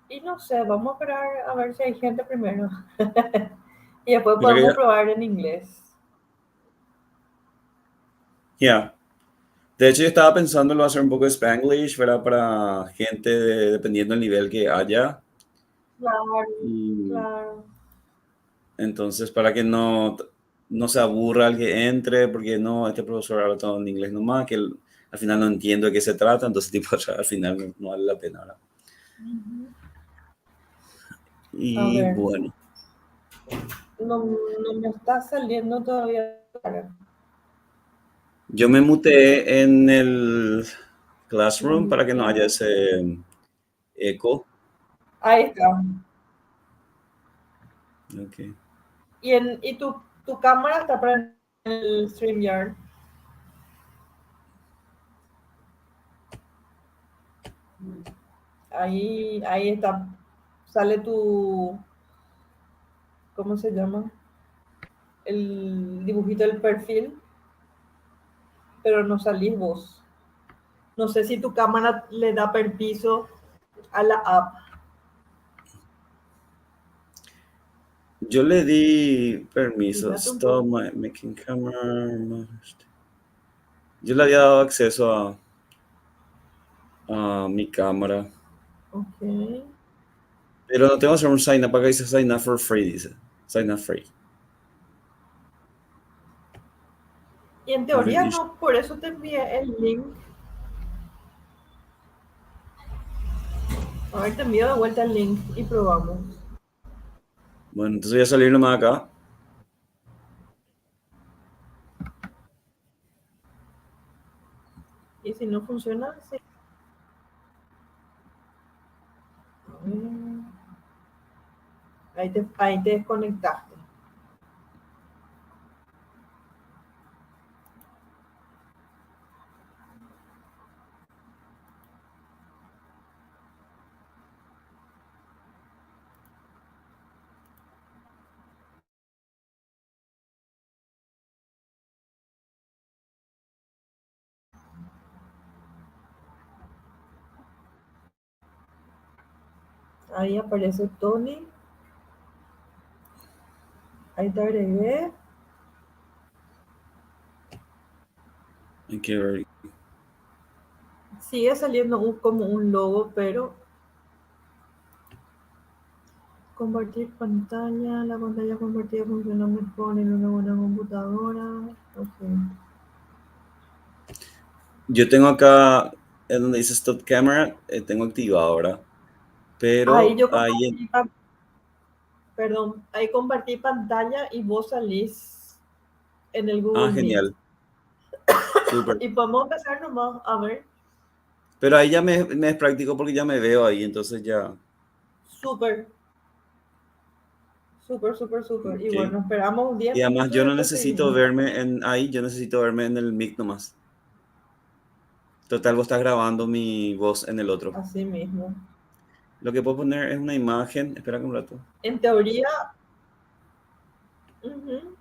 Y no sé, vamos a esperar a ver si hay gente primero. Y después Mira que podemos probar en inglés. ya. De hecho, yo estaba pensando en hacer un poco de Spanglish, ¿verdad? Para gente dependiendo del nivel que haya. Claro, Y claro. entonces, para que no se aburra el que entre, porque no, este profesor habla todo en inglés nomás, que al final no entiendo de qué se trata, entonces, tipo, al final no vale la pena, ¿verdad? Ujú. A Y ver, bueno, no, no me está saliendo todavía. yo me muteé en el Classroom para que no haya Mutear. ese eco. Ahí está. Ok. Y tu cámara está para el StreamYard. Ahí está. Sale tu, ¿cómo se llama? El dibujito del perfil, pero no salís vos. No sé si tu cámara le da permiso a la app. Yo le di permiso. Fíjate un Stop poco. making camera. Yo le había dado acceso a mi cámara. Ok. Pero no tengo que hacer un sign up. Acá dice sign up for free. Dice sign up free. Y en A ver, teoría no, por eso te envié el link. A ver, te envío de vuelta el link y probamos. bueno, entonces voy a salir nomás acá. Y si no funciona, sí. Ahí te desconectaste. Ahí aparece Tony. Ahí te agregué. Hay que ver. Sigue saliendo como un logo, pero compartir pantalla. La pantalla compartida funciona mejor en una buena computadora. Ok. Yo tengo acá, en donde dice stop camera, tengo activado ahora. Ahí Pero yo ahí. compartí, perdón, ahí compartí pantalla y vos salís en el Ah, Google Meet. genial. Súper. Y podemos empezar nomás a ver. Pero ahí ya me es práctico porque ya me veo ahí, entonces ya. Súper, súper, súper, súper. Y Ok. bueno, esperamos Y 10 además minutos y yo no después necesito seguimos. verme en ahí, yo necesito verme en el mic nomás. Total, vos estás grabando mi voz en el otro. Así mismo. Lo que puedo poner es una imagen. Espera un rato. En teoría, uh-huh,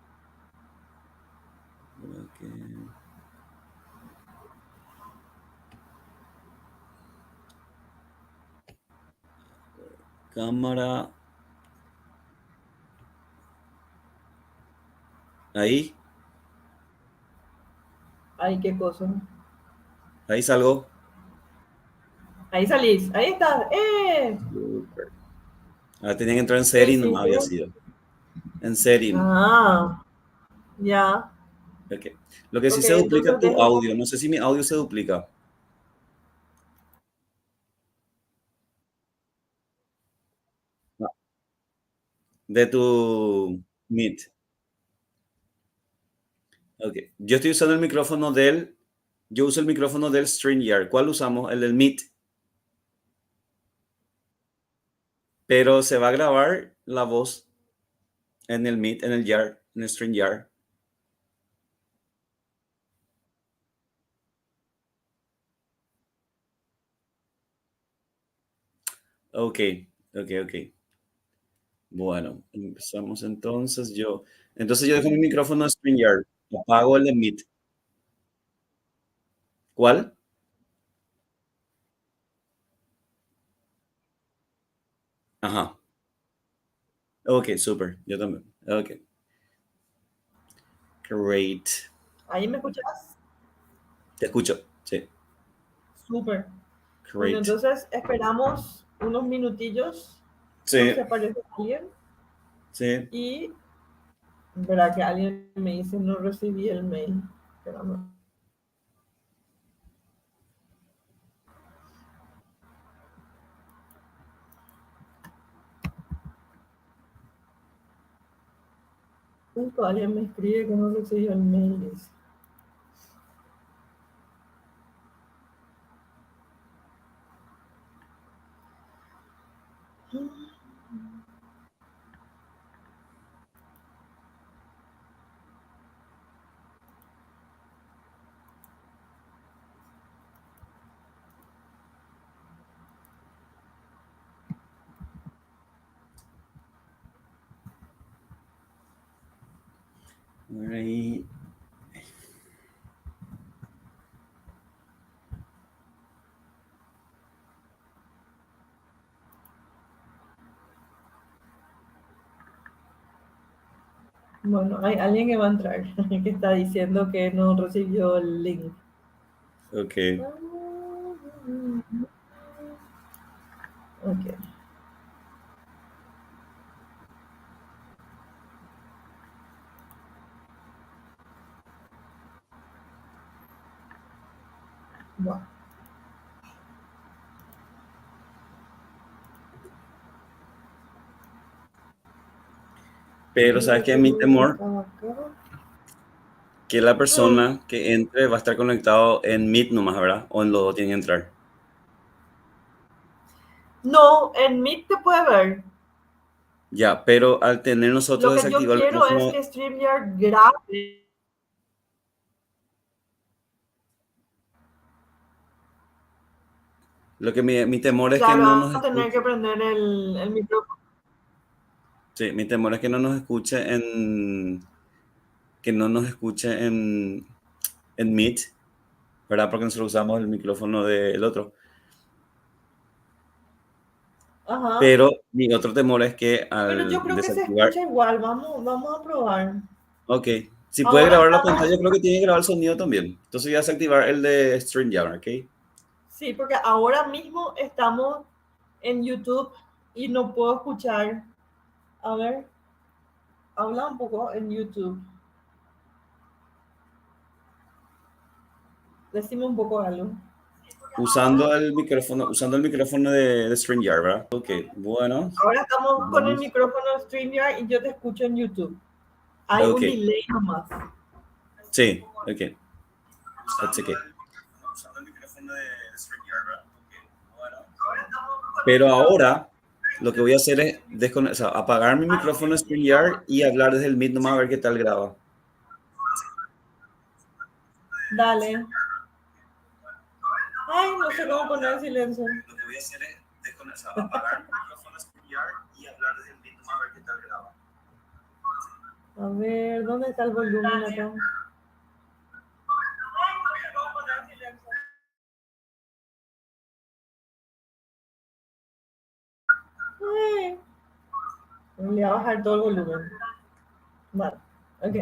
Ok. Cámara. Ahí. ay, qué cosa. Ahí salgo. Ahí salís, ahí estás. ¡Eh! Súper. Ahora tenía que entrar en ¿Qué serie, no hiciste? había sido. En serie. Ah, ya. Ok. Lo que sí Ok, se duplica entonces tu dejo. audio. No sé si mi audio se duplica. No, de tu Meet. Ok. Yo estoy usando el micrófono del. Yo uso el micrófono del StreamYard. ¿Cuál usamos? El del Meet. Pero se va a grabar la voz en el Meet, en el Yard, en el StreamYard. Ok, ok. Bueno, empezamos entonces. Entonces yo dejo mi micrófono en StreamYard. Apago el de Meet. ¿Cuál? Ajá. Ok, súper. Yo también. Ok. Great. ¿Ahí me escuchas? Te escucho. Sí. Súper. Bueno, Great. entonces esperamos unos minutillos por si Sí, aparece alguien sí. y verá que alguien me dice no recibí el mail. Espérame. Justo alguien me escribe que no recibió el mail. Dice. Ahí. Bueno, hay alguien que va a entrar que está diciendo que no recibió el link. Ok. Ok, bueno. Pero Yo sabes que mi creo que temor, estaba acá. que la Mm, persona que entre va a estar conectado en Meet nomás, ¿verdad? O en los dos tiene que entrar. no, en Meet te puede ver. Ya, pero al tener Lo nosotros que yo desactivado el quiero es micrófono, que StreamYard grabe. lo que mi temor es que Claro, no vas nos a tener que escuche. prender el micrófono. Sí, mi temor es que no nos escuche que no nos escuche en Meet, ¿verdad? Porque nosotros usamos el micrófono del otro. Ajá. Pero mi otro temor es que Pero yo al creo que se desactivar, escucha igual. Vamos a probar. ok, si puede Ahora grabar la estamos, pantalla, creo que tiene que grabar el sonido también. Entonces voy a desactivar el de StreamYard, ¿ok? sí, porque ahora mismo estamos en YouTube y no puedo escuchar. A ver, habla un poco en YouTube. Decime un poco algo. Usando el micrófono de StreamYard, ¿verdad? Ok, bueno, Ahora estamos con el vamos. micrófono StreamYard y yo te escucho en YouTube. Hay Ok, un delay nomás. sí, ok, that's okay. Usando el micrófono de StreamYard, ¿verdad? Ok, bueno. Pero ahora lo que voy a hacer es o sea, apagar mi micrófono de StreamYard y hablar desde el Meet nomás a ver qué tal graba. Dale. Ay, no sé cómo poner en silencio. Lo que voy a hacer es o sea, apagar mi micrófono de StreamYard y hablar desde el Meet nomás a ver qué tal graba. A ver, ¿dónde está el volumen acá? Ay, le voy a bajar todo el volumen. Vale, ok.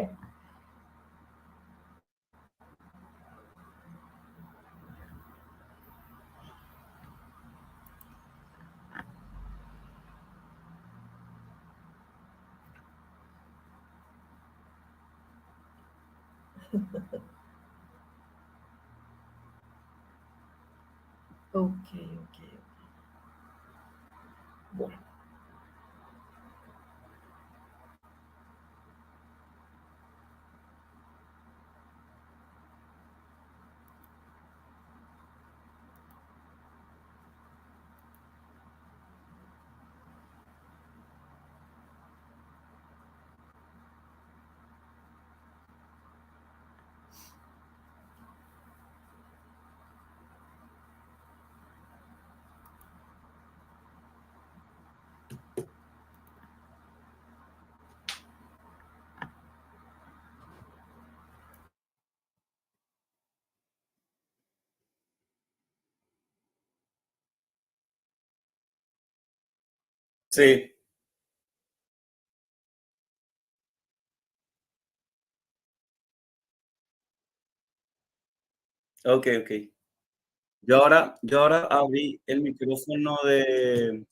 Ok, ok. Bueno. Sí, ok, ok. Yo ahora abrí el micrófono de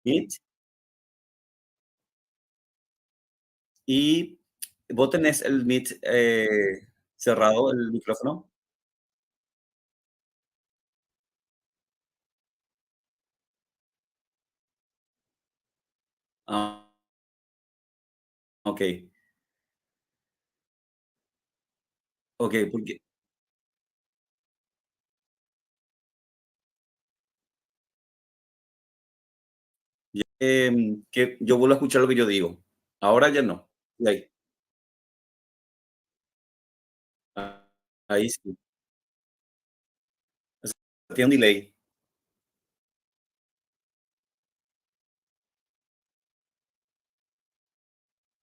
Meet y vos tenés el Meet cerrado, el micrófono. Ah, ok, ok, porque que yo vuelvo a escuchar lo que yo digo. Ahora ya no. Ahí, ah, ahí sí. O sea, tiene un delay.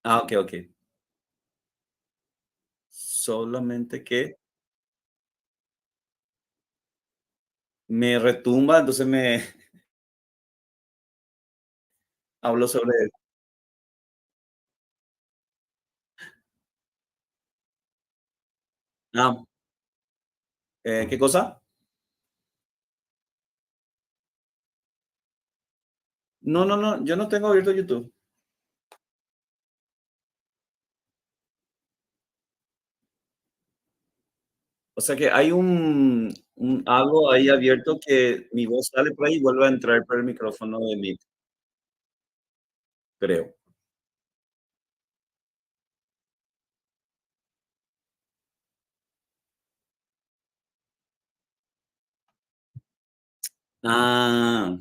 Ah, ok, ok. Solamente que me retumba, entonces me hablo sobre. Ah, ¿qué cosa? No, no, no, yo no tengo abierto YouTube. O sea que hay algo ahí abierto que mi voz sale por ahí y vuelve a entrar por el micrófono de Meet, creo. Ah,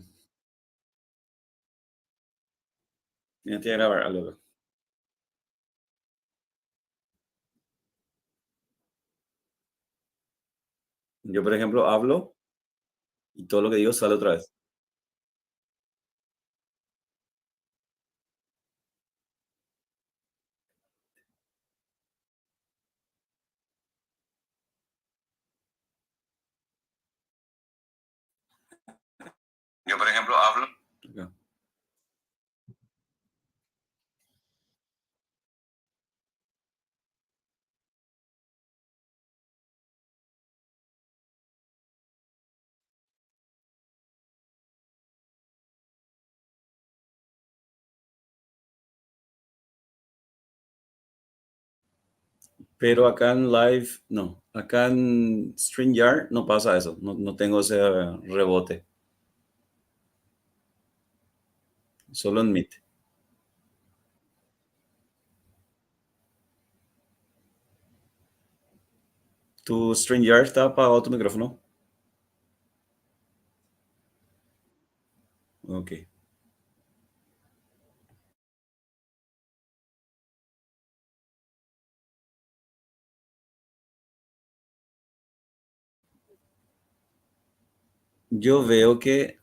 ya te voy a grabar algo. Yo, por ejemplo, hablo y todo lo que digo sale otra vez. Yo, por ejemplo, hablo. Acá. Pero acá en live, no. Acá en StreamYard no pasa eso. No, no tengo ese rebote. Solo en Meet. ¿Tu StreamYard está apagado tu micrófono? Ok. Yo veo que.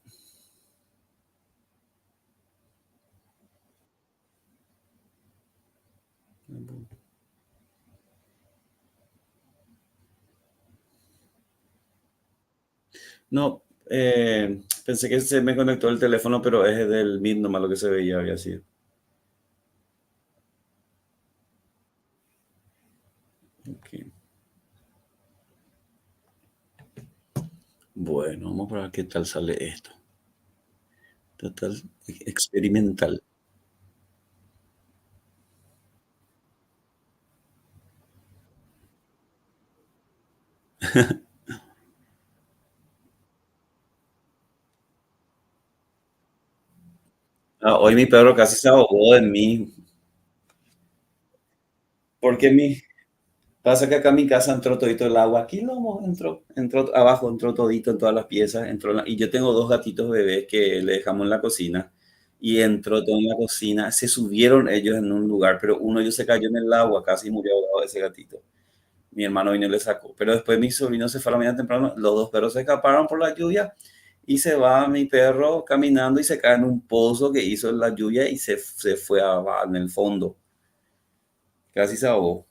No, pensé que se me conectó el teléfono, pero es del Meet nomás lo que se veía, había sido. Ok. Bueno, vamos a ver qué tal sale esto. Total, experimental. Ah, hoy mi perro casi se ahogó en mí, porque pasa que acá en mi casa entró todito el agua. Aquí no entró abajo, entró todito en todas las piezas. Y yo tengo dos gatitos bebés que le dejamos en la cocina. Y entró todo en la cocina. Se subieron ellos en un lugar, pero uno de ellos se cayó en el agua, casi murió ahogado ese gatito. Mi hermano vino y le sacó. Pero después mi sobrino se fue a la mañana temprano. Los dos perros se escaparon por la lluvia. Y se va mi perro caminando y se cae en un pozo que hizo la lluvia y se fue en el fondo. Casi se ahogó.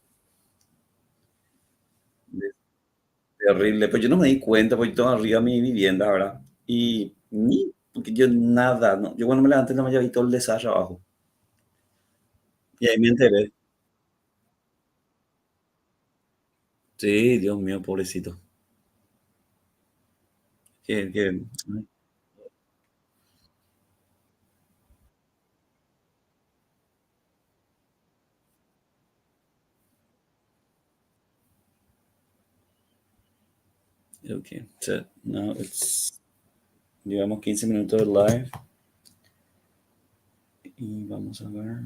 Terrible, pues yo no me di cuenta, porque yo tengo arriba mi vivienda, ¿verdad? Y ni. porque yo nada, no, yo cuando me levanté no me había visto el desastre abajo. Y ahí me enteré. Sí, Dios mío, pobrecito. Que, ok, so now it's, llevamos 15 minutos de live y vamos a ver.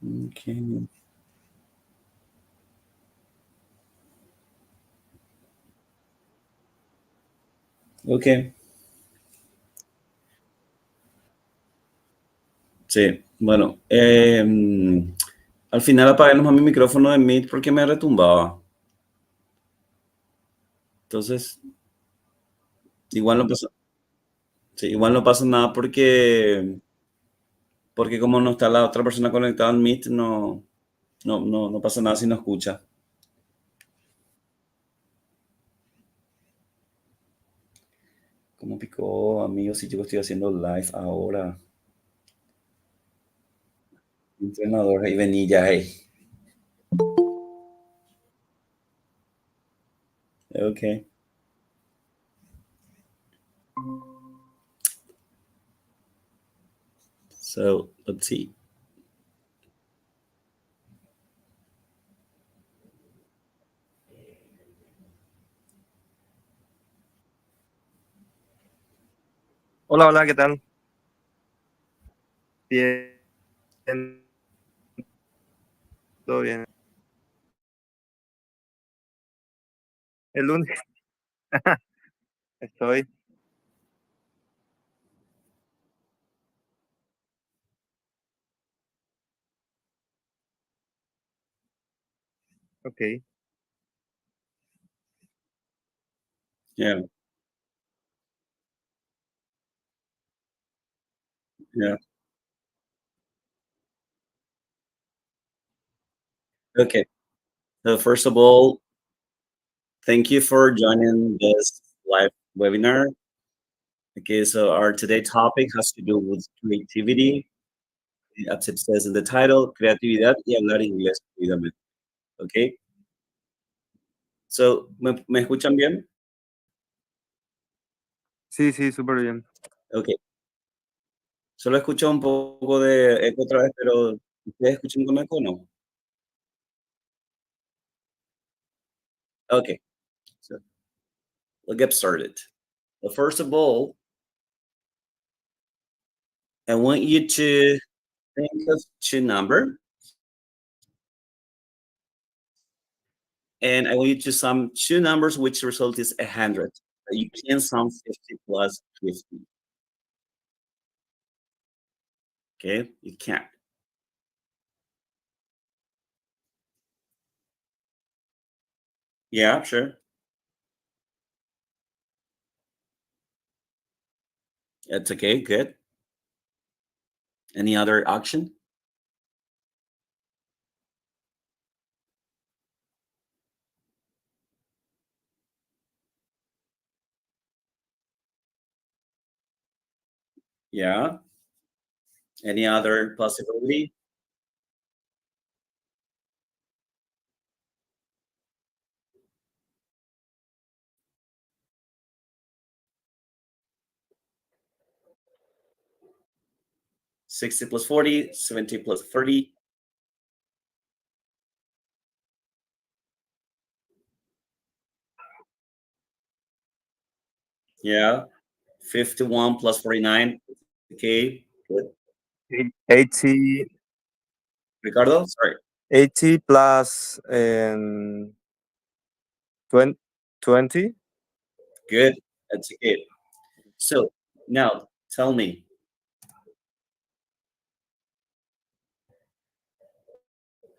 Ok, ok, sí, bueno, al final apagué nomás mi micrófono de Meet porque me retumbaba. Entonces, igual no pasa, sí, igual no pasa nada porque como no está la otra persona conectada en Meet, no pasa nada si no escucha. Como picó, amigos, si yo estoy haciendo live ahora. Entrenador, ahí vení ya, hey. Ok, so let's see. Hola, hola, ¿qué tal? Bien, todo bien. El lunes estoy, ok. Yeah, yeah. Okay. So first of all, thank you for joining this live webinar. Okay, so our today topic has to do with creativity, as it says in the title, creatividad y hablar inglés fluidamente. Okay, so ¿me escuchan bien? Sí, sí, súper bien. Okay, solo escucho un poco de eco otra vez, pero ¿ustedes escuchan con eco o no? Okay, so we'll get started. Well, first of all, I want you to think of two numbers, and I want you to sum two numbers, which result is 100. You can sum 50 plus 50. Okay, you can. Yeah, sure. It's okay. Good. Any other option? Yeah. Any other possibility? 60 plus 40, 70 plus 30. Yeah. 51 plus 49. Okay. Good. 80, Ricardo, sorry. 80 plus 20. Good. That's okay. So now tell me,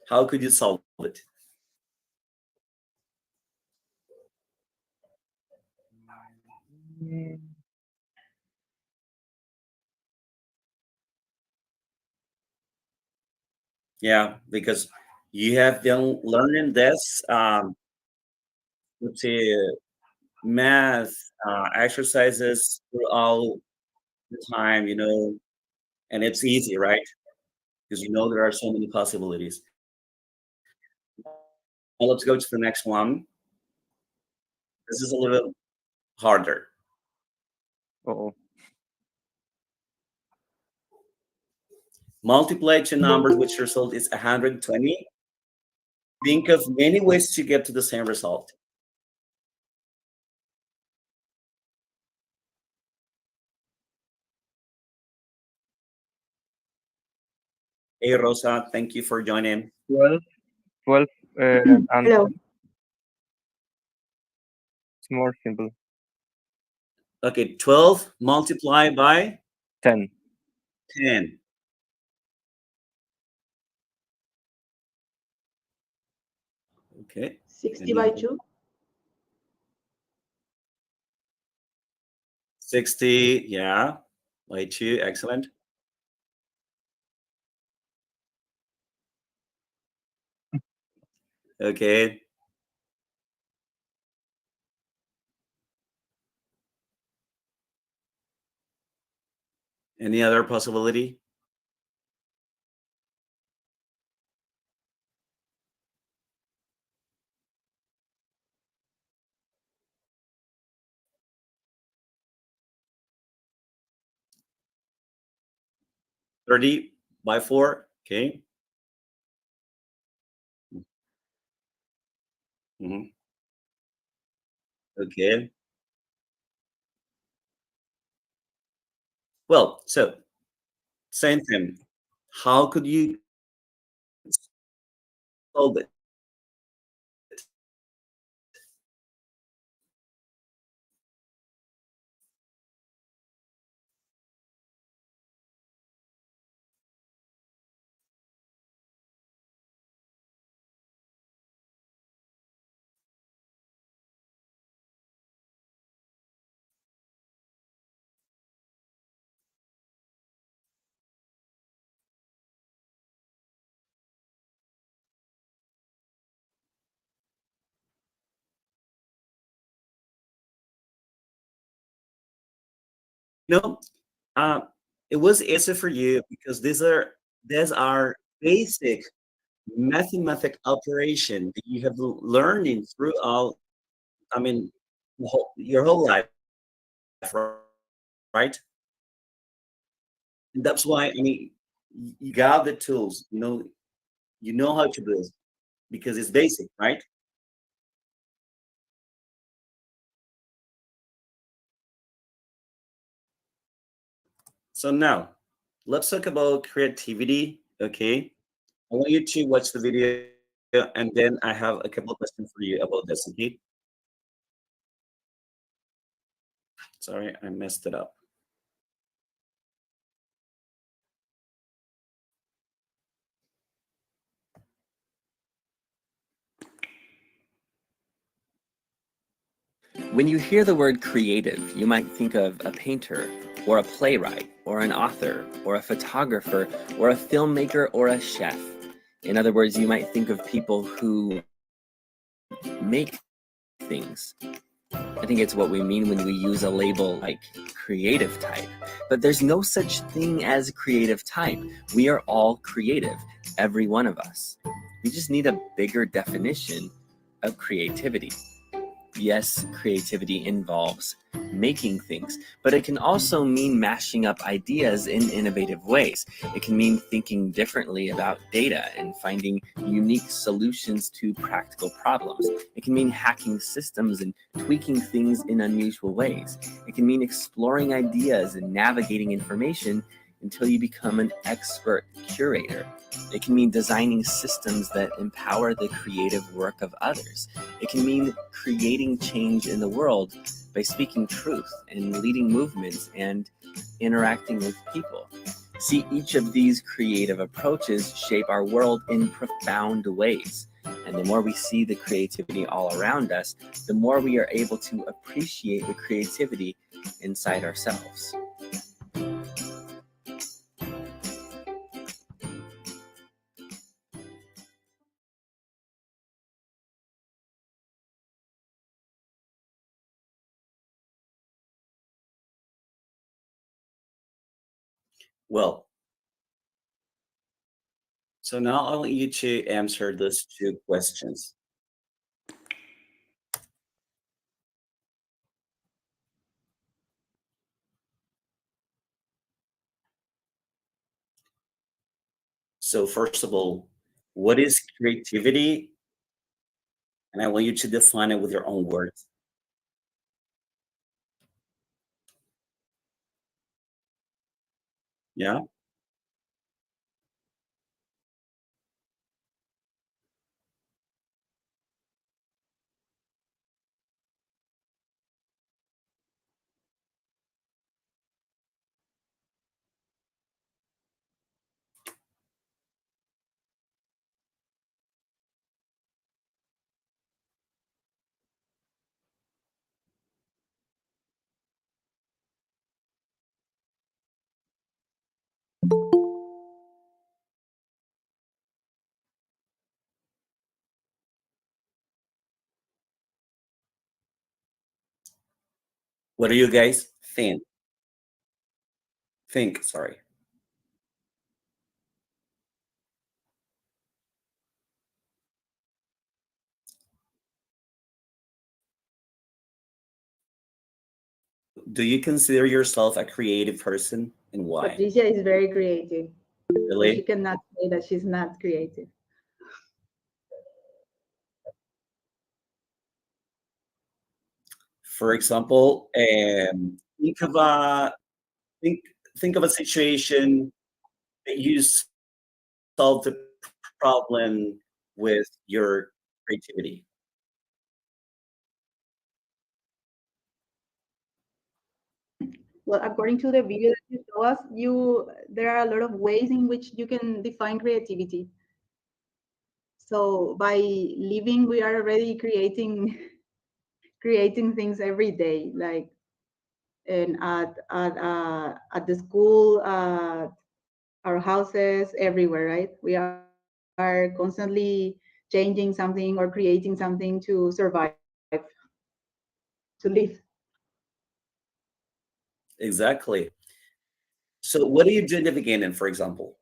how could you solve it? Yeah, because you have been learning this, let's say, math exercises throughout the time, and it's easy, right? Because there are so many possibilities. Well, let's go to the next one. This is a little harder. Uh-oh. Multiply two numbers which result is 120. Think of many ways to get to the same result. Hey, Rosa, thank you for joining. 12, and Hello. it's more simple. Okay, 12 multiplied by 10. 10. Okay. 60 by 2. 60, yeah, by 2, excellent. Okay. Any other possibility? $30 by 4, okay. Mhm. Okay. Well, so same thing. How could you solve it? No, uh, it was easy for you because these are basic mathematical operation that you have learning throughout. I mean, your whole life, right? And that's why you got the tools. You know how to do it because it's basic, right? So now, let's talk about creativity. Okay, I want you to watch the video, and then I have a couple of questions for you about this. Okay. Sorry, I messed it up. When you hear the word creative, you might think of a painter, or a playwright, or an author, or a photographer, or a filmmaker, or a chef. In other words, you might think of people who make things. I think it's what we mean when we use a label like creative type. But there's no such thing as creative type. We are all creative, every one of us. We just need a bigger definition of creativity. Yes, creativity involves making things, but it can also mean mashing up ideas in innovative ways. It can mean thinking differently about data and finding unique solutions to practical problems. It can mean hacking systems and tweaking things in unusual ways. It can mean exploring ideas and navigating information until you become an expert curator. It can mean designing systems that empower the creative work of others. It can mean creating change in the world by speaking truth and leading movements and interacting with people. See, each of these creative approaches shape our world in profound ways. And the more we see the creativity all around us, the more we are able to appreciate the creativity inside ourselves. Well, so now I want you to answer those two questions. So first of all, what is creativity? And I want you to define it with your own words. Yeah. What do you guys think? Sorry. Do you consider yourself a creative person and why? Patricia is very creative. So she Really? cannot say that she's not creative. For example, think of a think think of a situation that you solve the problem with your creativity. Well, according to the video that you show us, there are a lot of ways in which you can define creativity. So by living, we are already creating creating things every day, like and at the school, our houses, everywhere, right? We are constantly changing something or creating something to survive, to live. Exactly. So what do you do in the beginning, for example?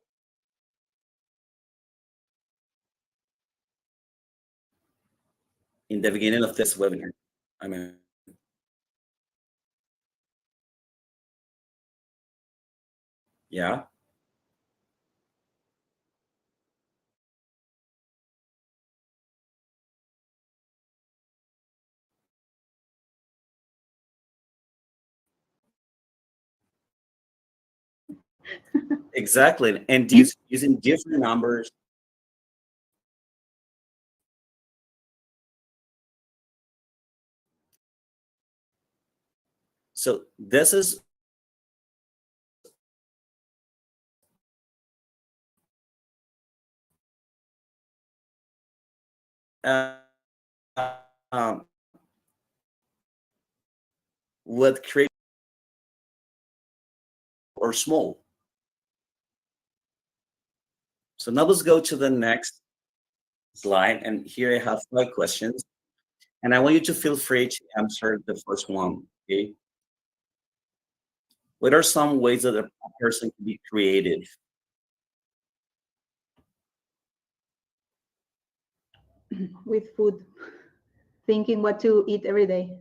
In the beginning of this webinar. I mean, yeah, exactly. And using different numbers. So this is uh, um, what create or small. So now let's go to the next slide. And here I have 5 questions. And I want you to feel free to answer the first one. Okay. What are some ways that a person can be creative? With food, thinking what to eat every day,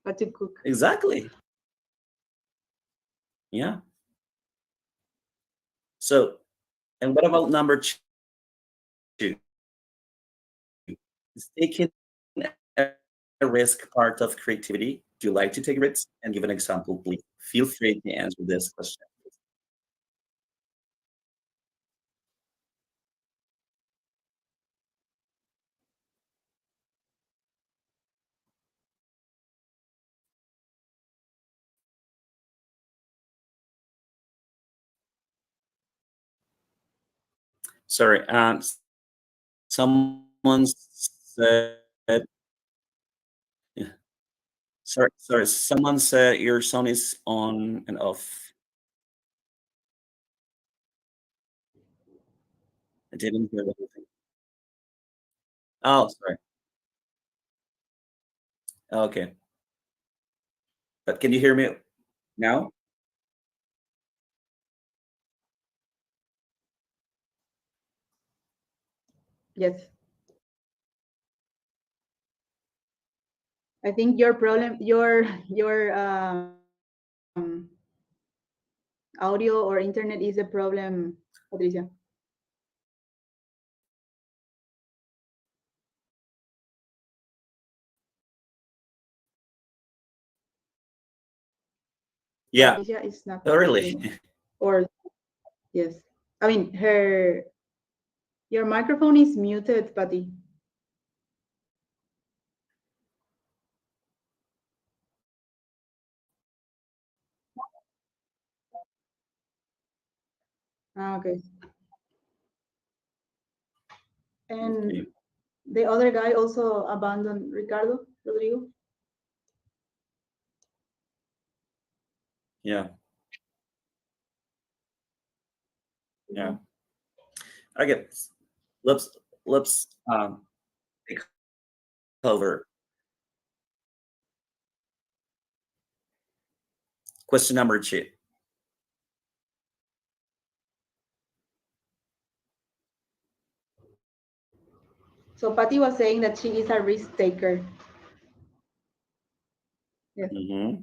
what to cook. Exactly. Yeah. So, and what about number two? Is taking a risk part of creativity? Do you like to take risks? And give an example, please. Feel free to answer this question. Sorry, someone said, yeah, sorry, someone said your sound is on and off. I didn't hear the whole thing. Oh, sorry. Okay. But can you hear me now? Yes. I think your problem, your audio or internet is a problem, Patricia. Yeah. Patricia is not Oh, really? talking. Or yes, I mean your microphone is muted, Patty. Okay. And Okay. the other guy also abandoned Ricardo Rodrigo. Yeah. Yeah. Okay. Let's let's take over. Question number two. So Patty was saying that she is a risk taker. Yes. Mm-hmm.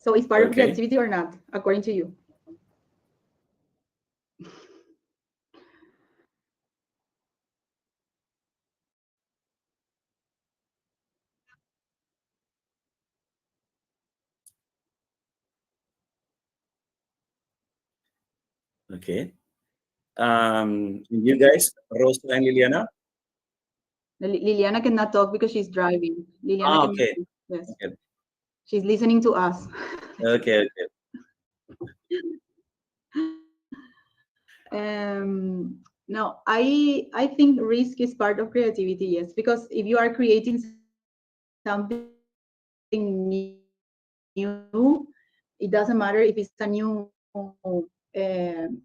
So it's part of Okay. creativity or not, according to you? Okay. You guys, Rosa and Liliana? Liliana cannot talk because she's driving. Liliana Ah, cannot okay. talk. Yes. Okay. She's listening to us. Okay. Okay. No, I think risk is part of creativity, yes, because if you are creating something new, it doesn't matter if it's a new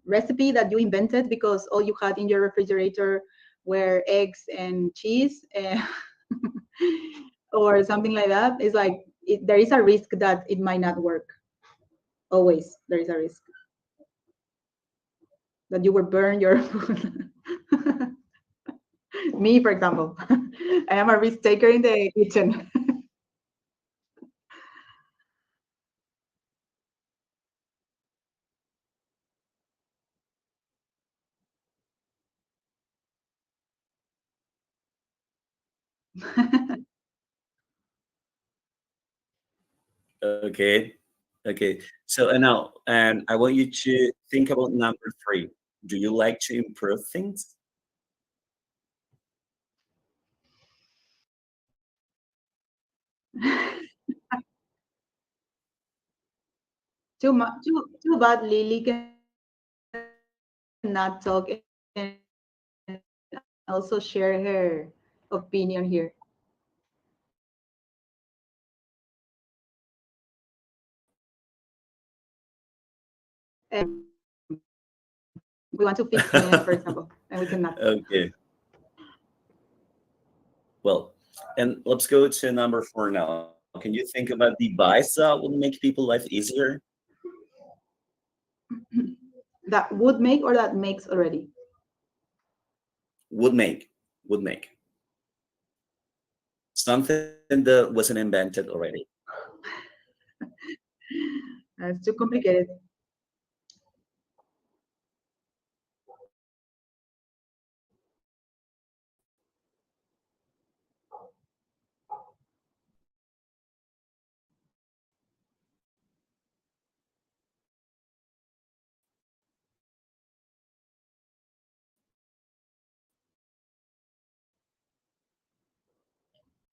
recipe that you invented because all you had in your refrigerator were eggs and cheese, or something like that. It's like there is a risk that it might not work. Always, there is a risk that you will burn your food. Me, for example, I am a risk taker in the kitchen. Okay. Okay. So and now, and I want you to think about number three. Do you like to improve things? Too bad Lily cannot talk and also share her opinion here. We want to fix the internet, for example. and we cannot. Okay. Well, and let's go to number 4 now. Can you think of a device that would make people life easier? That would make or that makes already? Would make. Would make. Something that wasn't invented already. It's too complicated.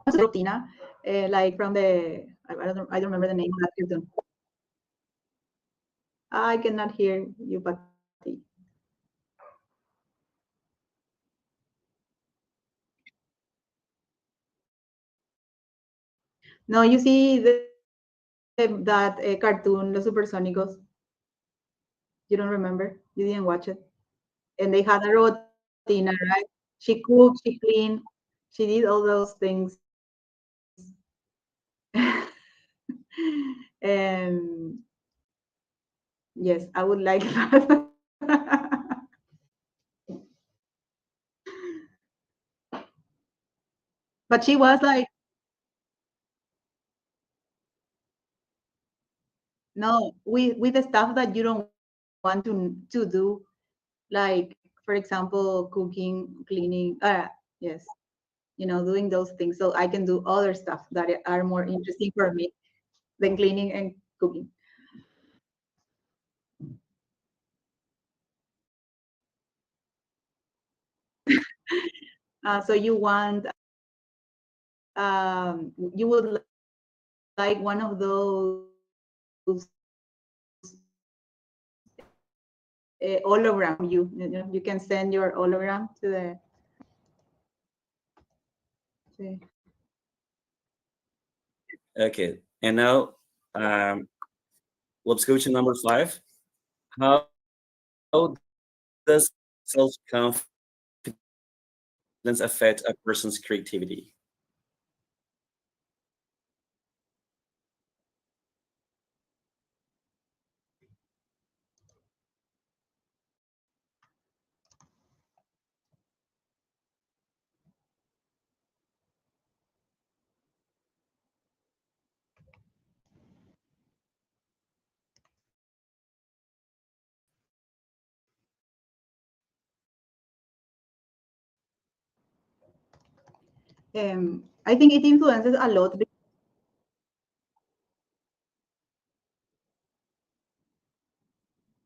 Rutina, like from the I don't remember the name of that cartoon. I cannot hear you, Patty. No, you see that cartoon, Los Supersónicos. You don't remember? You didn't watch it, and they had a rotina, right? She cooked, she cleaned, she did all those things, and yes, I would like that. But she was like, no, with the stuff that you don't want to do, like for example, cooking, cleaning. Yes, doing those things, so I can do other stuff that are more interesting for me than cleaning and cooking. So you want, you would like one of those hologram. You can send your hologram to the. Okay. And now um, let's go to number 5. How does self-confidence affect a person's creativity? I think it influences a lot.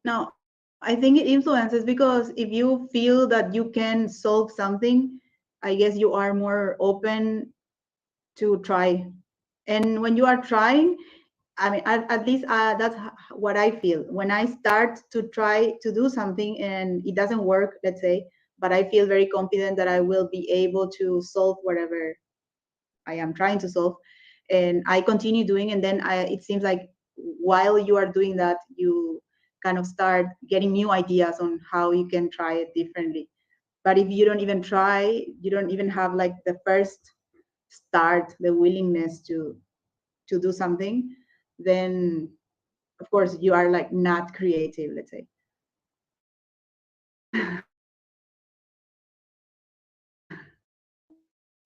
No, I think it influences because if you feel that you can solve something, I guess you are more open to try. And when you are trying, I mean, at least that's what I feel. When I start to try to do something and it doesn't work, let's say, but I feel very confident that I will be able to solve whatever I am trying to solve, and I continue doing, and then it seems like while you are doing that, you kind of start getting new ideas on how you can try it differently. But if you don't even try, you don't even have like the first start, the willingness to do something, then of course you are like not creative, let's say.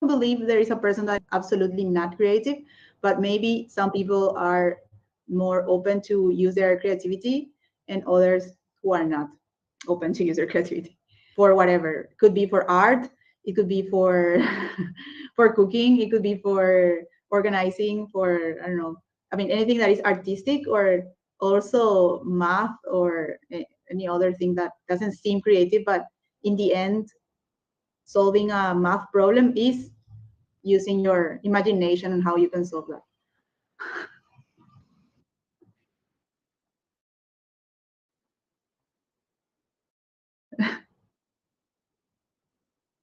Believe there is a person that is absolutely not creative, but maybe some people are more open to use their creativity and others who are not open to use their creativity for whatever. It could be for art, it could be for for cooking, it could be for organizing, for I don't know. I mean anything that is artistic, or also math, or any other thing that doesn't seem creative, but in the end solving a math problem is using your imagination and how you can solve that.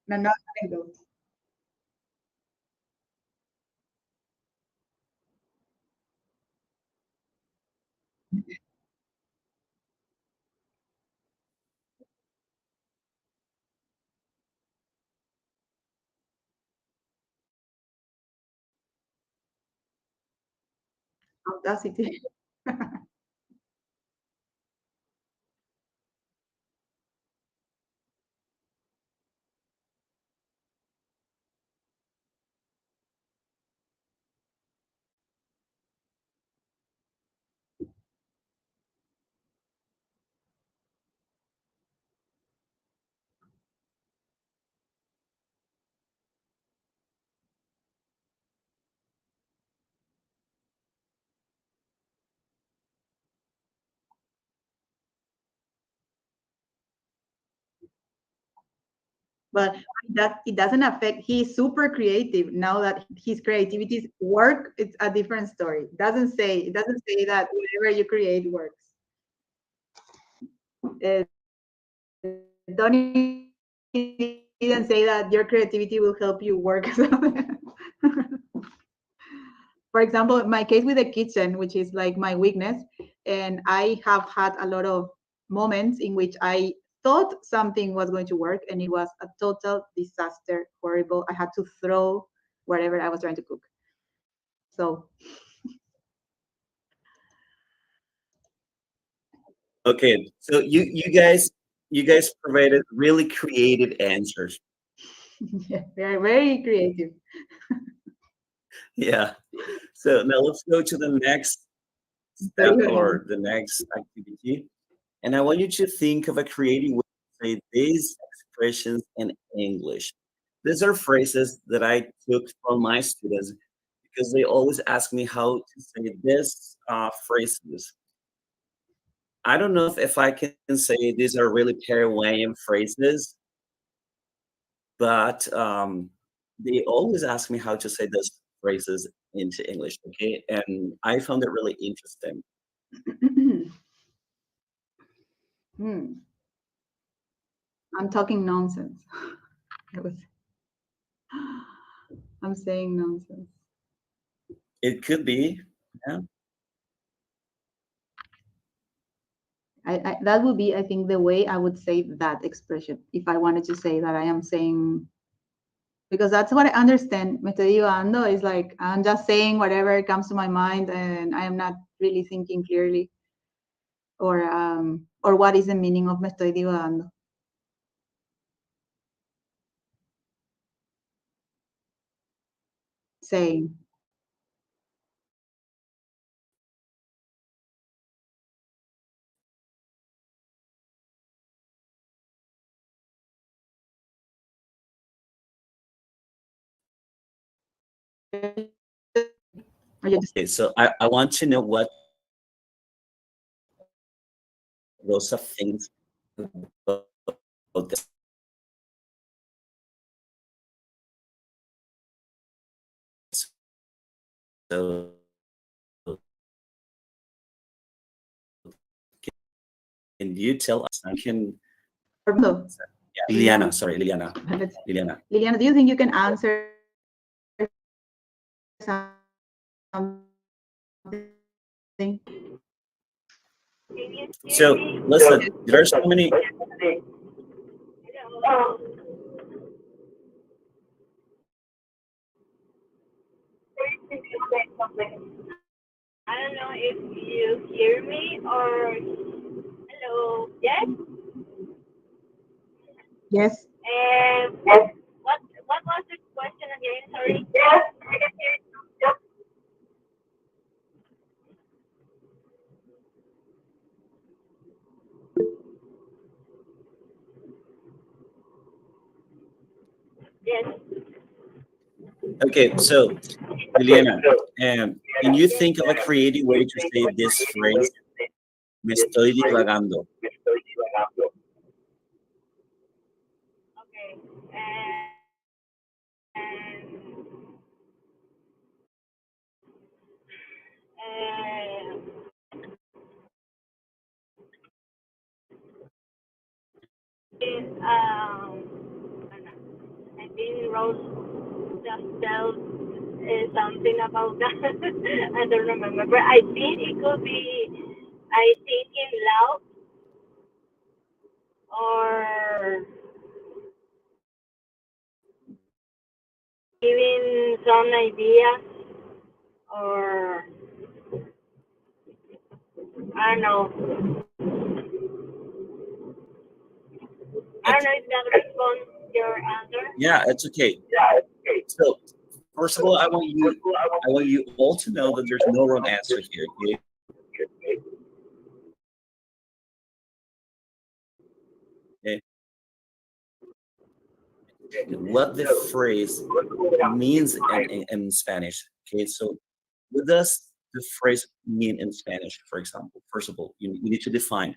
No, anecdote. audacity. But that it doesn't affect. He's super creative now that his creativity is work. It's a different story. It doesn't say that whatever you create works. Donnie didn't say that your creativity will help you work. For example, my case with the kitchen, which is like my weakness, and I have had a lot of moments in which I thought something was going to work and it was a total disaster, horrible. I had to throw whatever I was trying to cook. So Okay, so you guys provided really creative answers. yeah, very, very creative. Yeah. So now let's go to the next step or the next activity. And I want you to think of a creative way to say these expressions in English. These are phrases that I took from my students because they always ask me how to say this phrases. I don't know if I can say these are really Paraguayan phrases, but they always ask me how to say those phrases into English, okay? And I found it really interesting. I'm talking nonsense. I'm saying nonsense. It could be, yeah. That would be, I think, the way I would say that expression if I wanted to say that I am saying, because that's what I understand. Me estoy divagando is like I'm just saying whatever comes to my mind, and I am not really thinking clearly, or what is the meaning of me estoy divagando. Saying. Okay, so I want to know what those are things about this. So can you tell us? I can. No. Yeah, Liliana, sorry, Liliana. Liliana. Liliana, do you think you can answer something? So listen, there are so many. I don't know if you hear me or hello. Yes. Yes. What was the question again? Sorry. Yes, I can hear you. Yes. Okay, so Liliana, can you think of a creative way to say this phrase? Me estoy divagando. Okay. And is I think Rose just tells something about that. I don't remember, but I think it could be I thinking loud or giving some ideas or I don't know. I don't know if that responds your answer. Yeah, it's okay. So first of all, I want you all to know that there's no wrong answer here. Okay? Okay. What the phrase means in Spanish. Okay, so what does the phrase mean in Spanish, for example? First of all, you need to define.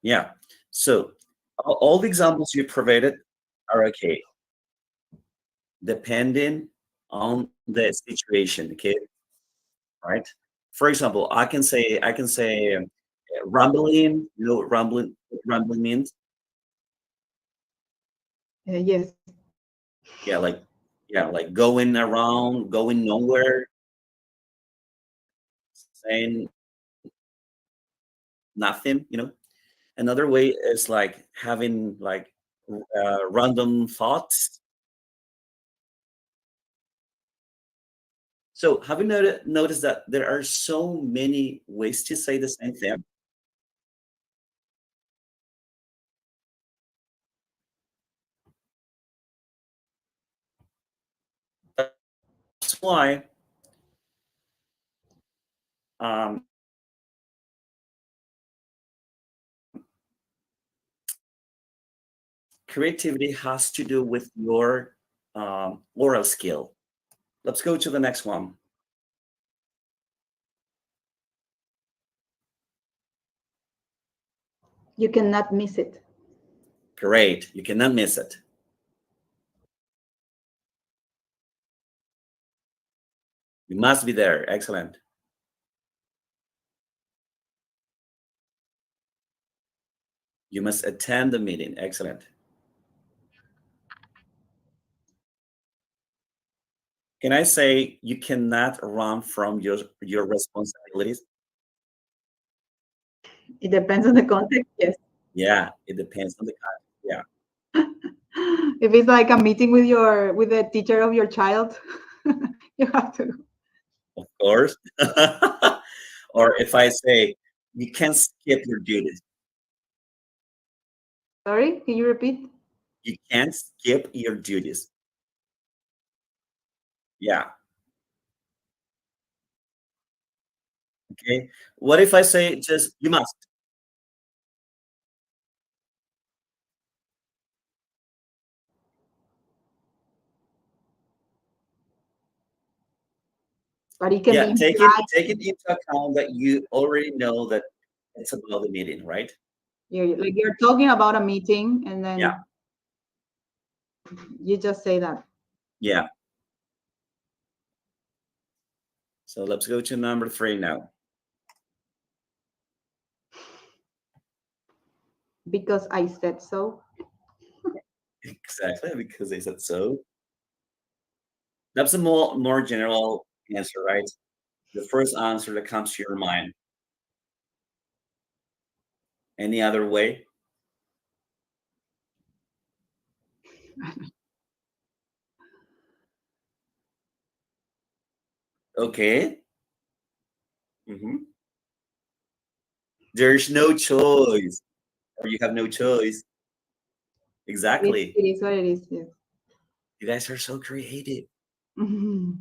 Yeah. So all the examples you provided are okay, depending on the situation. Okay, right? For example, I can say rumbling. You know what rumbling means? Yes. Yeah, like going around, going nowhere, saying nothing. Another way is like having like random thoughts. So have you noticed that there are so many ways to say the same thing? That's why um, creativity has to do with your oral skill. Let's go to the next one. You cannot miss it. Great, you cannot miss it. You must be there. Excellent. You must attend the meeting. Excellent. Can I say you cannot run from your responsibilities? It depends on the context, yes. Yeah, it depends on the context. Yeah, If it's like a meeting with the teacher of your child, you have to. of course. Or if I say you can't skip your duties, Sorry, can you repeat? you can't skip your duties. Yeah. Okay. What if I say just you must? But it can be Yeah, implied. take it into account that you already know that it's about the meeting, right? Like you're talking about a meeting, and then Yeah. you just say that. Yeah. So let's go to number 3 now. Because I said so. Exactly, because they said so. That's a more general answer, right? The first answer that comes to your mind. Any other way? Okay. There's no choice, or you have no choice. Exactly. It is what it is. Yes. You guys are so creative. Mhm.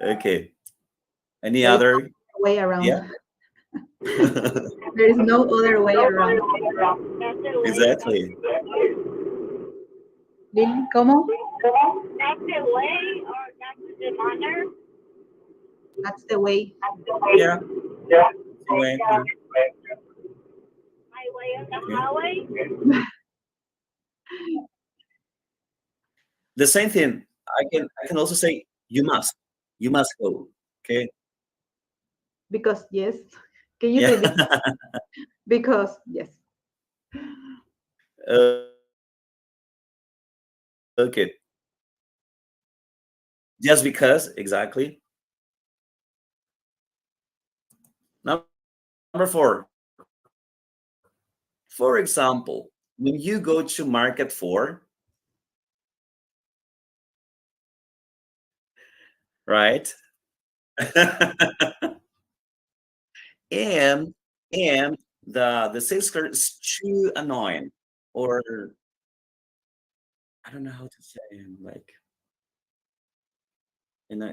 Okay. Any There is other? no way around. Yeah. There is no other way around. That's the way. Exactly. Lily, ¿cómo? That's the way, or that's the manner. That's the way. Yeah. Anyway, My way on the okay. highway. The same thing. I can also say You must go. Okay. Because yes. Can you Yeah. say because yes? Okay. Just because, exactly. Number 4. For example, when you go to market for, right? and and the sales clerk is too annoying, or I don't know how to say, like in a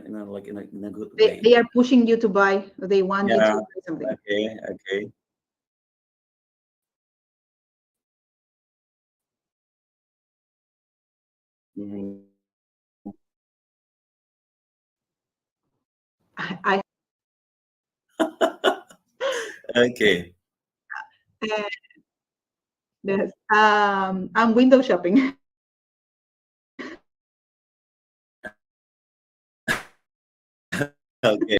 good They, way. they are pushing you to buy. They want you to Yeah. buy something. Okay. Okay. Mhm. I Okay. uh, yes. I'm window shopping. Okay.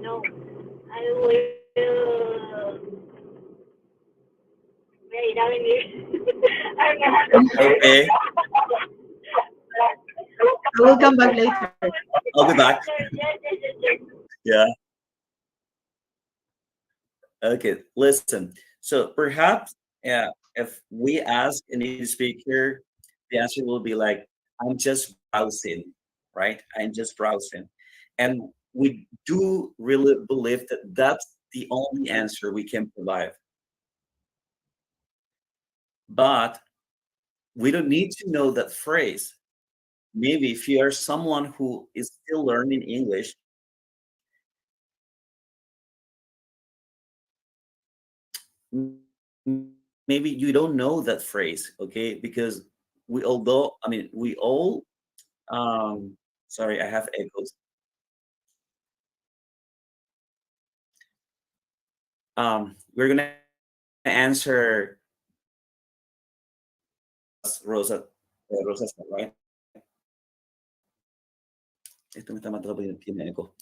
No, I will wait a minute. I'm Okay. I will come back later. I'll be back. Yeah. Okay. Listen. So perhaps, yeah, if we ask a native speaker, the answer will be like, "I'm just browsing," right? I'm just browsing, and we do really believe that that's the only answer we can provide. But we don't need to know that phrase. Maybe if you are someone who is still learning English, maybe you don't know that phrase, okay? Because we all, um, sorry, I have echoes. We're gonna answer Rosa, Rosa, right? Esto me está matando porque tiene eco.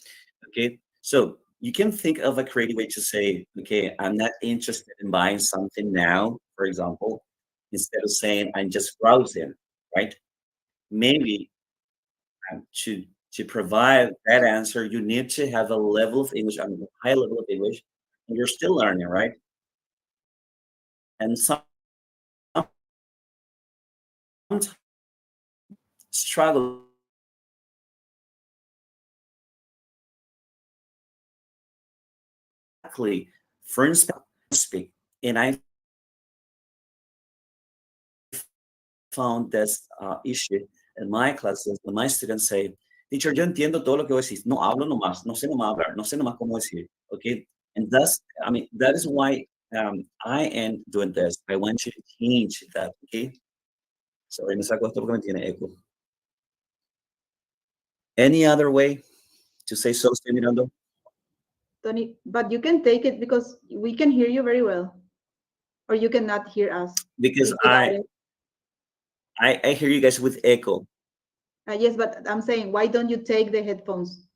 Okay, so you can think of a creative way to say, okay, I'm not interested in buying something now, for example, instead of saying I'm just browsing, right? Maybe to provide that answer, you need to have a level of English, I mean, a high level of English, and you're still learning, right? And sometimes struggle exactly for instance, speak, and I found this issue in my classes when my students say, teacher, yo entiendo todo lo que vos decís, no hablo nomás, no sé nomás hablar, no sé nomás cómo decir, okay? And that's, I mean, that is why I am doing this. I want you to change that, okay? Sorry, me saco esto porque me tiene eco. Any other way to say so, estoy mirando? Tony, but you can take it because we can hear you very well. Or you cannot hear us. Because without it. I hear you guys with echo. Yes, but I'm saying, why don't you take the headphones?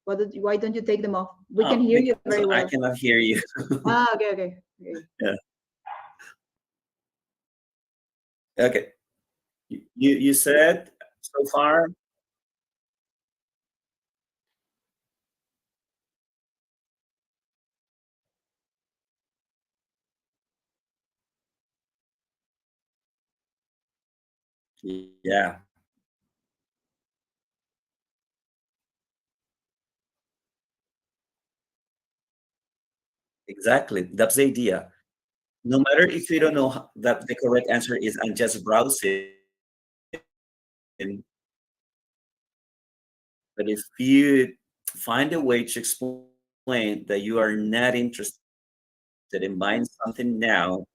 Why don't you take them off? We can hear you Because very I well. cannot hear you. Okay. Yeah. Okay. You said so far. Yeah, exactly. That's the idea. No matter if you don't know that the correct answer is I'm just browsing, but if you find a way to explain that you are not interested in buying something now,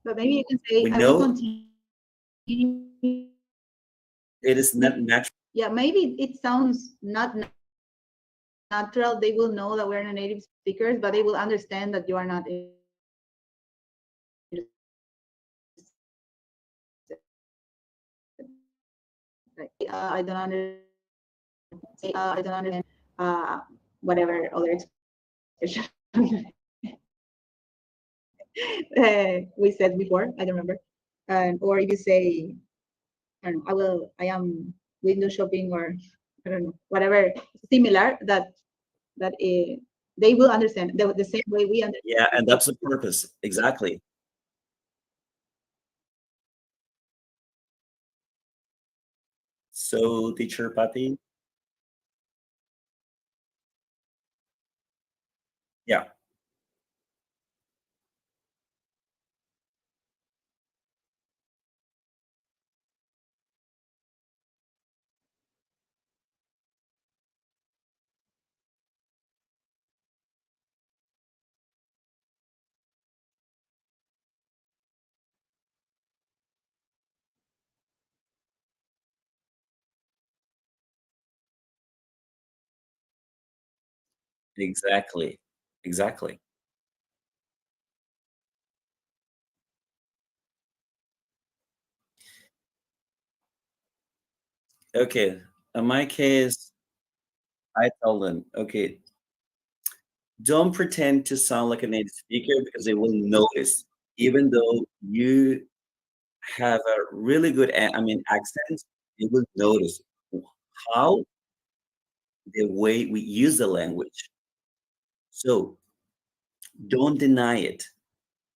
But maybe you can say, we I will know continue. it is not natural. Yeah, maybe it sounds not natural, they will know that we're not native speakers, but they will understand that you are not like, I don't understand, I don't understand, whatever other expression we said before, I don't remember. Or if you say, I don't know, I am window shopping, or I don't know, whatever similar, that they will understand the same way we understand. Yeah, and that's the purpose. Exactly. So, teacher Patty? Yeah, exactly. Exactly. Okay. In my case, I tell them, okay, don't pretend to sound like a native speaker because they will notice, even though you have a really good, accent, they will notice how the way we use the language. So don't deny it.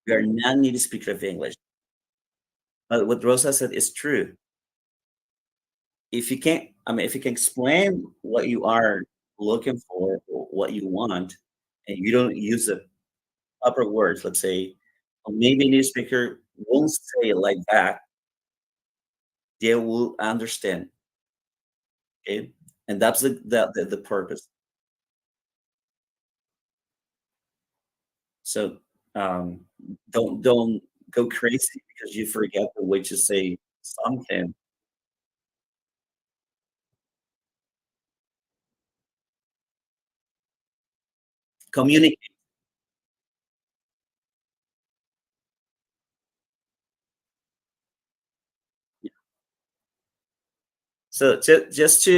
We are not native speaker of English. But what Rosa said is true. If you can't, if you can explain what you are looking for or what you want, and you don't use the proper words, let's say, or maybe a native speaker won't say it like that, they will understand. Okay, and that's the purpose. So um, don't go crazy because you forget the way to say something. Communicate. So just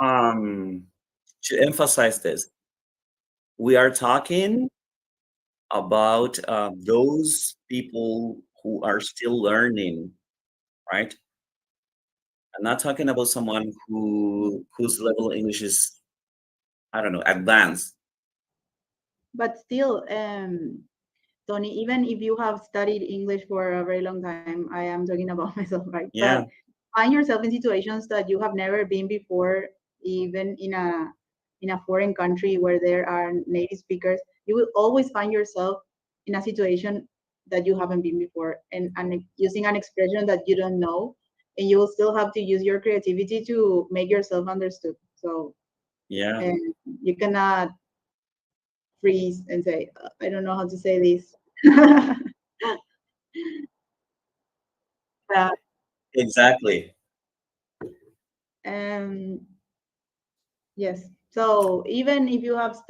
um, to emphasize this, we are talking about those people who are still learning, right? I'm not talking about someone whose level of English is, I don't know, advanced. But still, Tony, even if you have studied English for a very long time, I am talking about myself, right? Yeah, But find yourself in situations that you have never been before, even in a foreign country where there are native speakers. You will always find yourself in a situation that you haven't been before, and using an expression that you don't know, and you will still have to use your creativity to make yourself understood. So, yeah, and you cannot freeze and say, I don't know how to say this. Yeah. exactly. Um, yes. So even if you have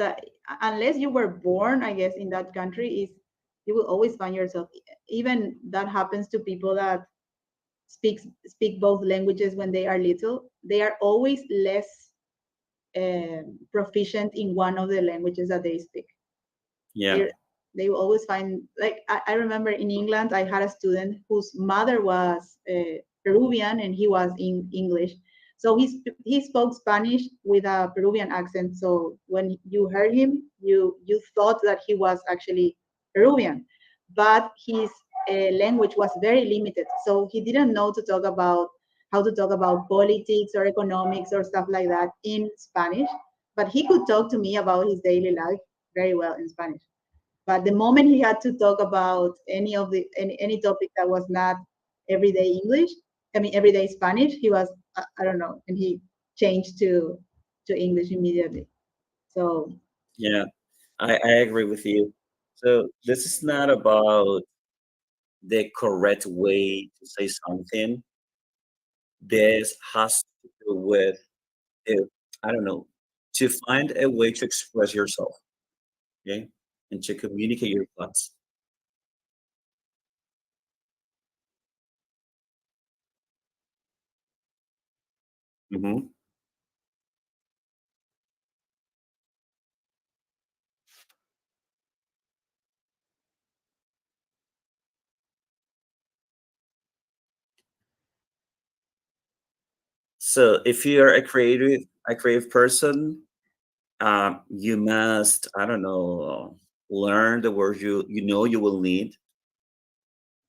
unless you were born, I guess, in that country, is you will always find yourself. Even that happens to people that speak both languages when they are little. They are always less proficient in one of the languages that they speak. Yeah, They will always find, like, I remember in England I had a student whose mother was Peruvian and he was in English, so he spoke Spanish with a Peruvian accent. So when you heard him, you thought that he was actually Peruvian, but his language was very limited, so he didn't know to talk about how to talk about politics or economics or stuff like that in Spanish, but he could talk to me about his daily life very well in Spanish. But the moment he had to talk about any topic that was not everyday English, I mean everyday Spanish, he was I don't know, and he changed to English immediately. So yeah. I agree with you. So this is not about the correct way to say something. This has to do with, uh, I don't know, to find a way to express yourself, okay, and to communicate your thoughts. Mhm. So if you are a creative person, you must, I don't know, learn the words you know you will need,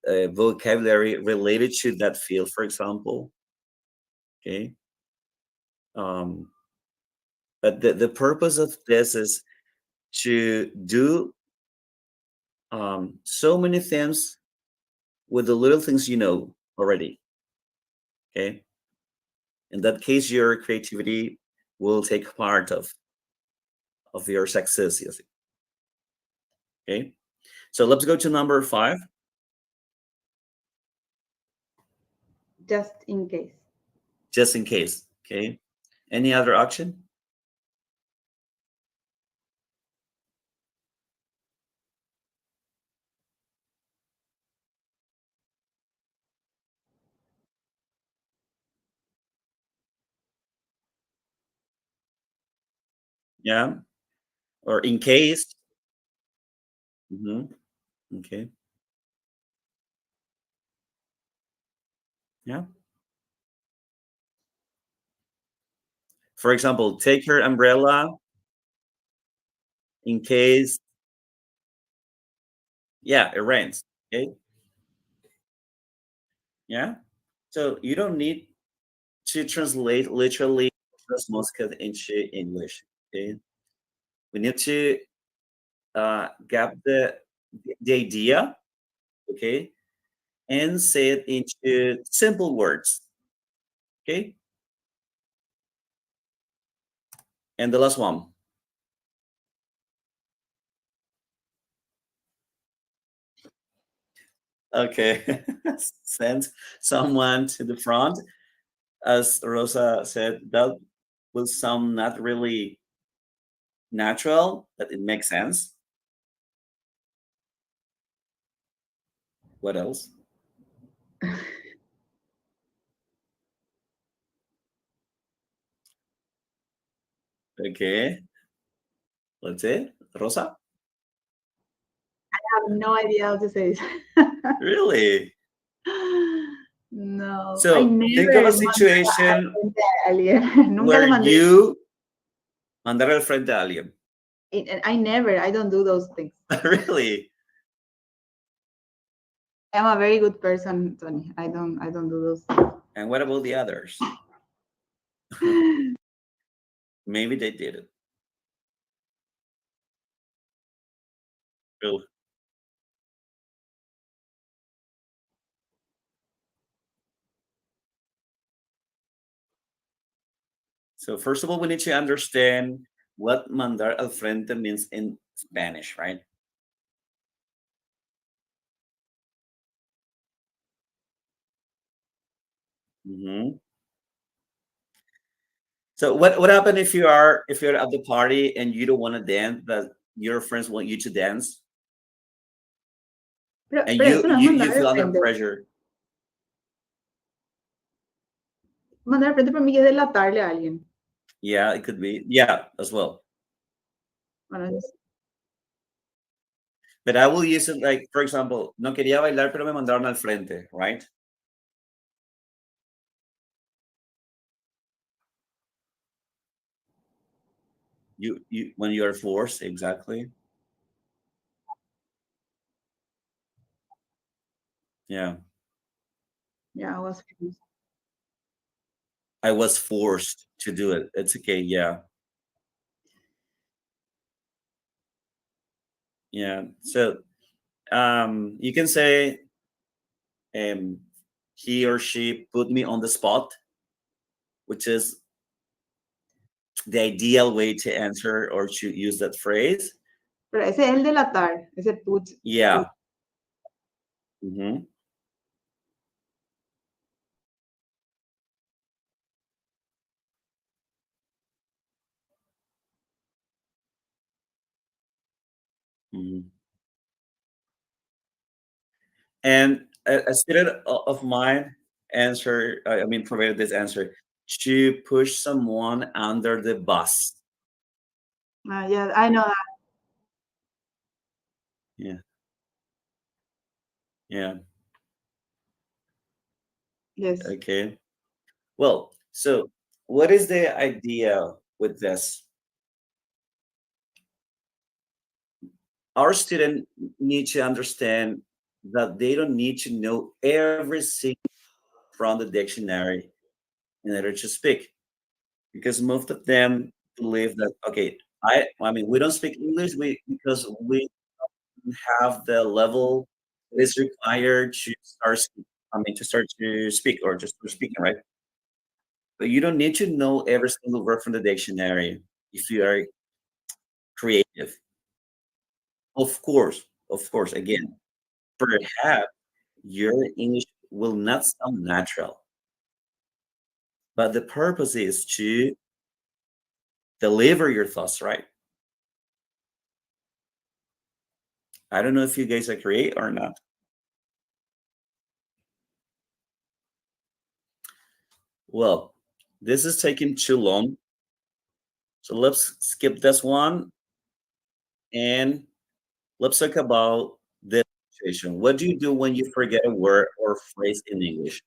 vocabulary related to that field, for example. Okay. Um, but the purpose of this is to do so many things with the little things you know already. Okay. In that case, your creativity will take part of your success. Yes. Okay. So let's go to number 5. Just in case. Just in case. Okay. Any other option? Yeah. Or in case. Mhm. Okay. Yeah. For example, take your umbrella in case, yeah, it rains. Okay. Yeah. So you don't need to translate literally this Moscow into English. Okay. We need to get the idea, okay, and say it into simple words. Okay. And the last one. Okay. Send someone to the front. As Rosa said, that will sound not really natural, but it makes sense. What else? Okay. Let's see. Rosa? I have no idea how to say this. Really? No, I So think of never a mandé al situation frente a alguien. Nunca where le mandé. you mandar al frente a alguien. I don't do those things. Really? I'm a very good person, Tony. I don't do those things. And what about the others? Maybe they did it. Really? So first of all, we need to understand what mandar al frente means in Spanish, right? Hmm. So what happened if you're at the party and you don't want to dance, but your friends want you to dance, and Pero eso no es you mandar al feel under frente. pressure? Mandar al frente para mí es delatarle a alguien. Yeah, it could be. Yeah, as well. Bueno, But I will use it like, for example, no quería bailar, pero me mandaron al frente, right? You when you are forced, exactly. Yeah, yeah, I was. I was forced to do it. It's okay. Yeah, yeah. So you can say um, he or she put me on the spot, which is the ideal way to answer or to use that phrase. Pero ese es el delatar, ese put. Yeah. Hmm. Mhm. And a student of mine provided this answer: to push someone under the bus. Yeah, I know that. Yeah, yeah. Yes. Okay. Well, so what is the idea with this? Our student need to understand that they don't need to know every single from the dictionary in order to speak, because most of them believe that, okay, I mean we don't speak English because we have the level that is required to start to speak or just to speaking, right? But you don't need to know every single word from the dictionary if you are creative. Of course, again, perhaps your English will not sound natural, but the purpose is to deliver your thoughts, right? I don't know if you guys agree or not. Well, this is taking too long, so let's skip this one and let's talk about this situation. What do you do when you forget a word or phrase in English?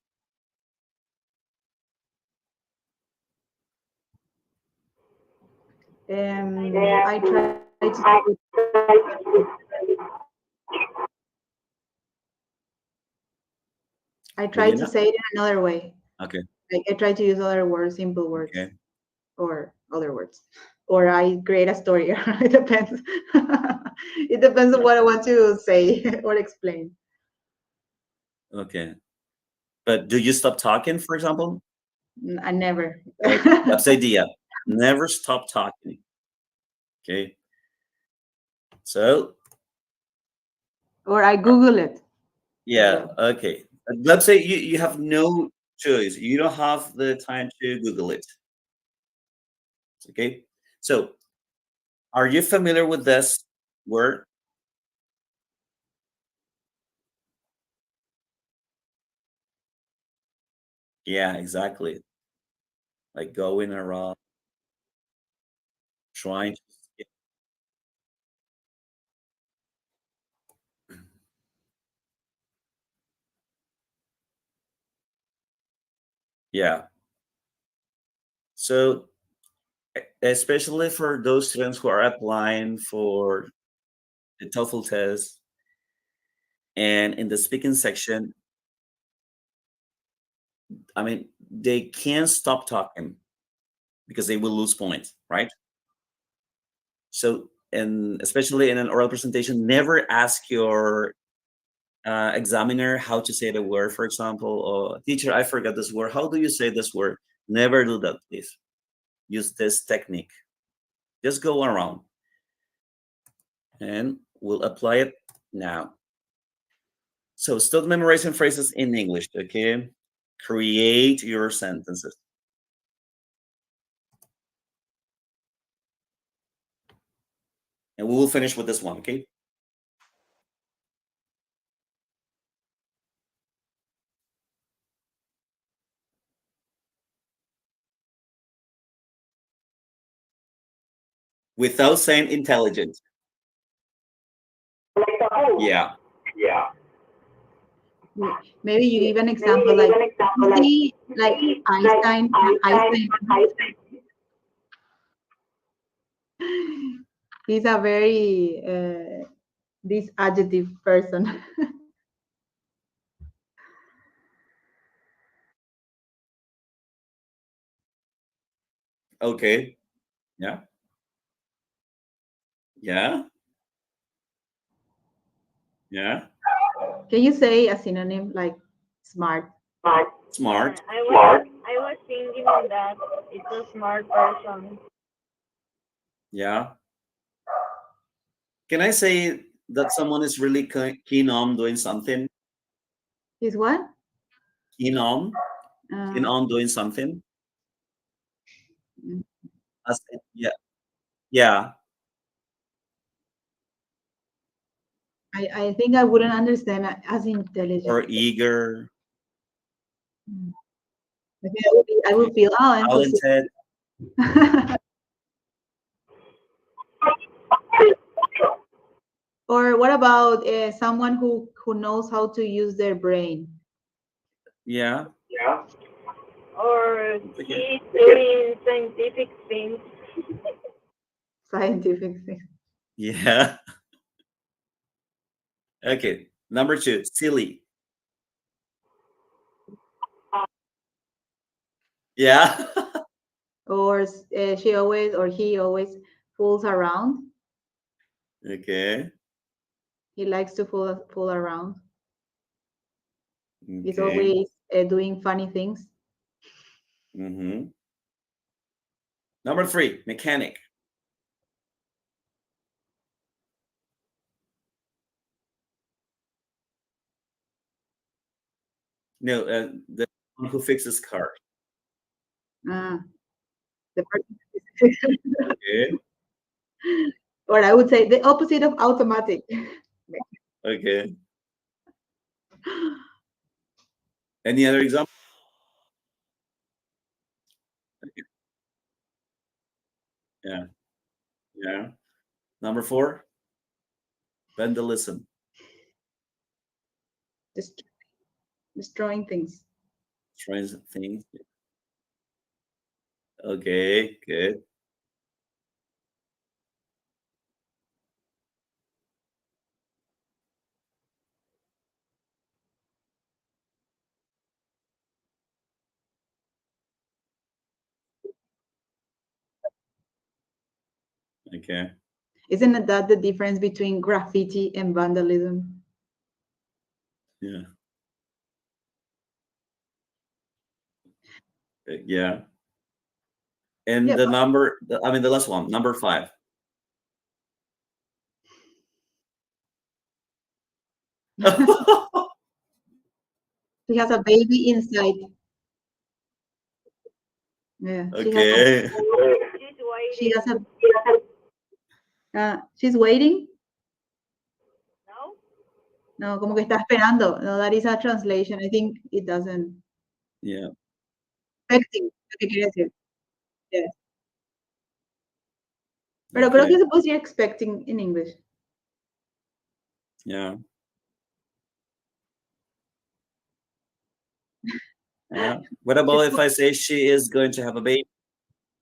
I try to Regina? say it in another way. Okay, Like I try to use other words, simple words, okay, or other words, or I create a story. It depends. It depends on what I want to say or explain. okay. But do you stop talking, for example? I never. Okay, that's the idea. Never stop talking. Okay, so Or I Google it as yeah, well. okay. Let's say you have no choice. You don't have the time to Google it. Okay, so are you familiar with this word? Yeah, exactly. Like going around, trying to. Yeah. So, especially for those students who are applying for the TOEFL test and in the speaking section, I mean, they can't stop talking because they will lose points, right? So, and especially in an oral presentation, never ask your examiner how to say the word, for example, or teacher, I forgot this word. How do you say this word? Never do that, please. Use this technique. Just go around and we'll apply it now. So, start memorizing phrases in English, okay? Create your sentences. And we will finish with this one, okay? Without saying intelligent. Yeah. Maybe you give an example like you see like Einstein. He's a very this adjective person. Okay. Yeah. Yeah. Yeah. Can you say a synonym like smart? Smart. I was thinking on that. It's a smart person. Yeah. Can I say that someone is really keen on doing something? Is what? Keen on? Keen Uh, on doing something? mm, Yeah. Yeah. I think I wouldn't understand as intelligent. or eager, I think I would feel, oh, I'm so talented. Or what about someone who knows how to use their brain? Yeah. Or Okay. he's doing scientific things. Scientific thing. Yeah. Okay. Number 2, silly. Yeah. Or she always or he always fools around. Okay. He likes to fool around. He's Okay. always doing funny things. Mm-hmm. Number 3, mechanic. No, the one who fixes cars. The person. Okay. Or I would say the opposite of automatic. Okay. Any other example? Okay. Yeah. Yeah. Number 4, vandalism. Destroying things. Trying things. Okay, good. Okay. Isn't that the difference between graffiti and vandalism? Yeah. Yeah. And Yeah, the number, I mean, the last one, number 5. she has a baby inside. Yeah, Okay. she has she's waiting. No? No, como que está esperando. No, that is a translation. I think it doesn't. Yeah. Expecting, lo que quiere decir. Yes. Pero creo Okay. que se puede decir expecting in English. Yeah. Yeah. What about if I say she is going to have a baby?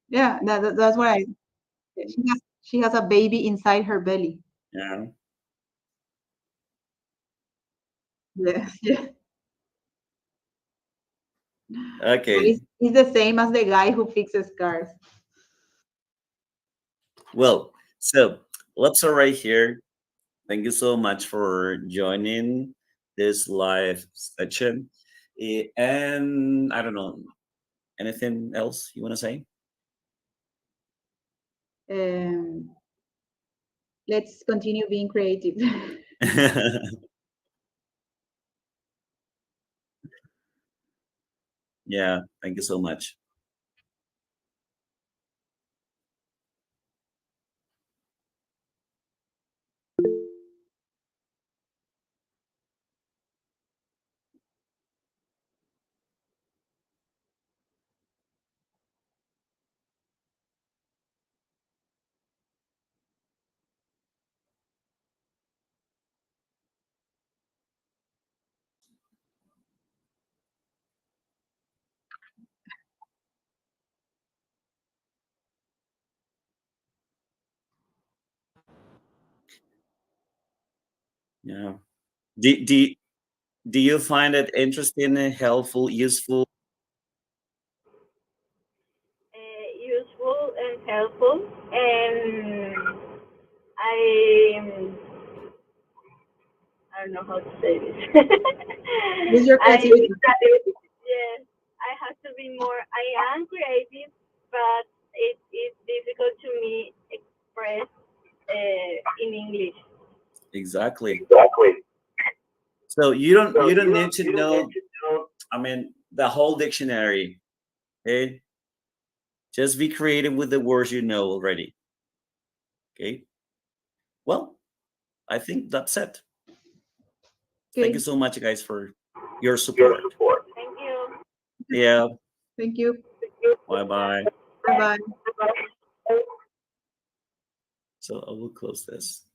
Yeah, that's what I. She has a baby inside her belly. Yeah. Yes, yeah. Okay. He's the same as the guy who fixes cars. Well, so let's start right here. Thank you so much for joining this live session. And I don't know, anything else you want to say? Let's continue being creative. Yeah, thank you so much. Yeah. Do you find it interesting, helpful, useful? Useful and helpful. And I don't know how to say this. Use your creativity. Yes, I have to be more. I am creative, but it is difficult to me express in English. Exactly. So you don't need to know, I mean, the whole dictionary. Okay. Just be creative with the words you know already. Okay. Well, I think that's it. Thank you so much, guys, for your support. Thank you. Yeah. Thank you. Bye-bye. Bye bye. So I will close this.